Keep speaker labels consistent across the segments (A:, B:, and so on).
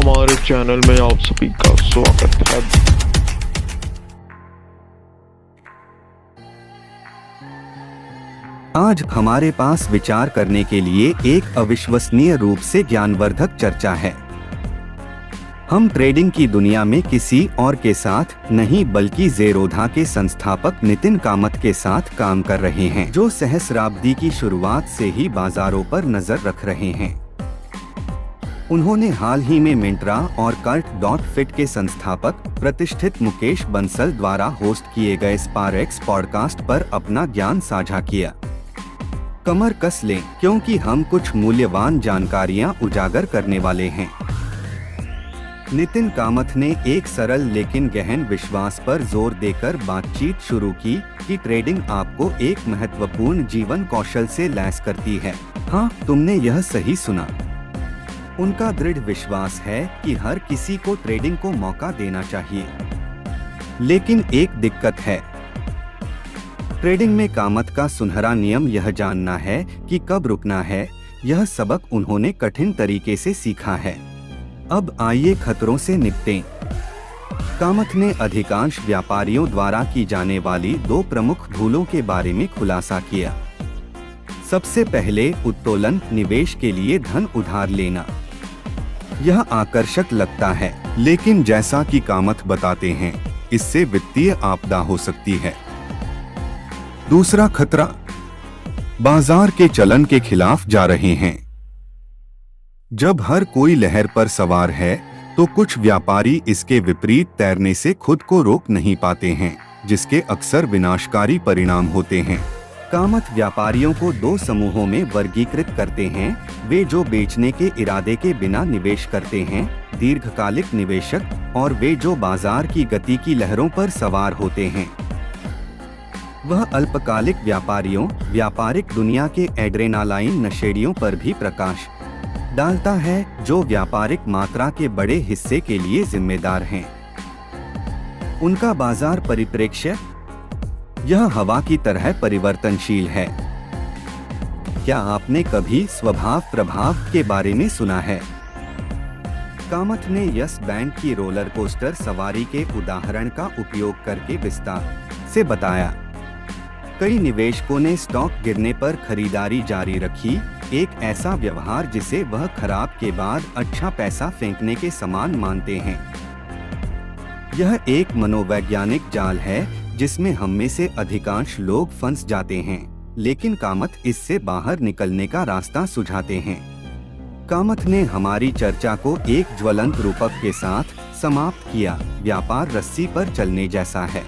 A: हमारे चैनल में आप सभी का स्वागत है।
B: आज हमारे पास विचार करने के लिए एक अविश्वसनीय रूप से ज्ञानवर्धक चर्चा है। हम ट्रेडिंग की दुनिया में किसी और के साथ नहीं बल्कि ज़ेरोधा के संस्थापक नितिन कामत के साथ काम कर रहे हैं, जो सहस्राब्दी की शुरुआत से ही बाजारों पर नजर रख रहे हैं। उन्होंने हाल ही में मिंत्रा और Cult.fit के संस्थापक प्रतिष्ठित मुकेश बंसल द्वारा होस्ट किए गए स्पारेक्स पॉडकास्ट पर अपना ज्ञान साझा किया। कमर कस लें, क्योंकि हम कुछ मूल्यवान जानकारियां उजागर करने वाले हैं। नितिन कामत ने एक सरल लेकिन गहन विश्वास पर जोर देकर बातचीत शुरू की कि ट्रेडिंग आपको एक महत्वपूर्ण जीवन कौशल से लैस करती है। हाँ, तुमने यह सही सुना। उनका दृढ़ विश्वास है कि हर किसी को ट्रेडिंग को मौका देना चाहिए, लेकिन एक दिक्कत है। ट्रेडिंग में कामत का सुनहरा नियम यह जानना है कि कब रुकना है। यह सबक उन्होंने कठिन तरीके से सीखा है। अब आइए खतरों से निपटें। कामत ने अधिकांश व्यापारियों द्वारा की जाने वाली दो प्रमुख भूलों के बारे में खुलासा किया। सबसे पहले, उत्तोलन निवेश के लिए धन उधार लेना। यह आकर्षक लगता है, लेकिन जैसा कि कामत बताते हैं, इससे वित्तीय आपदा हो सकती है। दूसरा खतरा, बाजार के चलन के खिलाफ जा रहे हैं। जब हर कोई लहर पर सवार है, तो कुछ व्यापारी इसके विपरीत तैरने से खुद को रोक नहीं पाते हैं, जिसके अक्सर विनाशकारी परिणाम होते हैं। कामत व्यापारियों को दो समूहों में वर्गीकृत करते हैं। वे जो बेचने के इरादे के बिना निवेश करते हैं, दीर्घकालिक निवेशक, और वे जो बाजार की गति की लहरों पर सवार होते हैं। वह अल्पकालिक व्यापारियों, व्यापारिक दुनिया के एड्रेनालाइन नशेड़ियों पर भी प्रकाश डालता है, जो व्यापारिक मात्रा के बड़े हिस्से के लिए जिम्मेदार हैं। उनका बाजार परिप्रेक्ष्य यह हवा की तरह परिवर्तनशील है। क्या आपने कभी स्वभाव प्रभाव के बारे में सुना है? कामत ने यस बैंक की रोलर कोस्टर सवारी के उदाहरण का उपयोग करके विस्तार से बताया। कई निवेशकों ने स्टॉक गिरने पर खरीदारी जारी रखी, एक ऐसा व्यवहार जिसे वह खराब के बाद अच्छा पैसा फेंकने के समान मानते हैं। यह एक मनोवैज्ञानिक जाल है जिसमें हम में से अधिकांश लोग फंस जाते हैं, लेकिन कामत इससे बाहर निकलने का रास्ता सुझाते हैं। कामत ने हमारी चर्चा को एक ज्वलंत रूपक के साथ समाप्त किया। व्यापार रस्सी पर चलने जैसा है।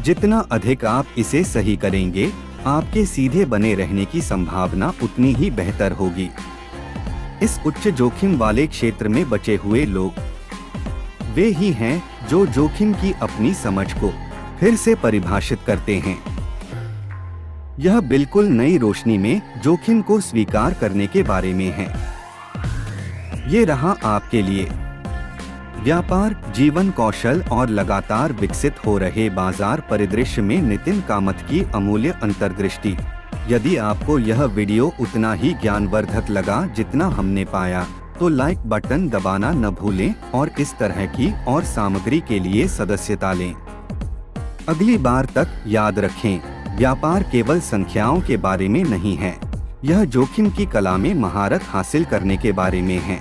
B: जितना अधिक आप इसे सही करेंगे, आपके सीधे बने रहने की संभावना उतनी ही बेहतर होगी। इस उच्च जोखिम वाले क्षेत्र में बचे हुए लोग वे ही हैं जो जोखिम की अपनी समझ को फिर से परिभाषित करते हैं। यह बिल्कुल नई रोशनी में जोखिम को स्वीकार करने के बारे में है। ये रहा आपके लिए व्यापार, जीवन कौशल और लगातार विकसित हो रहे बाजार परिदृश्य में नितिन कामत की अमूल्य अंतर्दृष्टि। यदि आपको यह वीडियो उतना ही ज्ञानवर्धक लगा जितना हमने पाया, तो लाइक बटन दबाना न भूलें और इस तरह की और सामग्री के लिए सदस्यता लें। अगली बार तक याद रखें, व्यापार केवल संख्याओं के बारे में नहीं है, यह जोखिम की कला में महारत हासिल करने के बारे में है।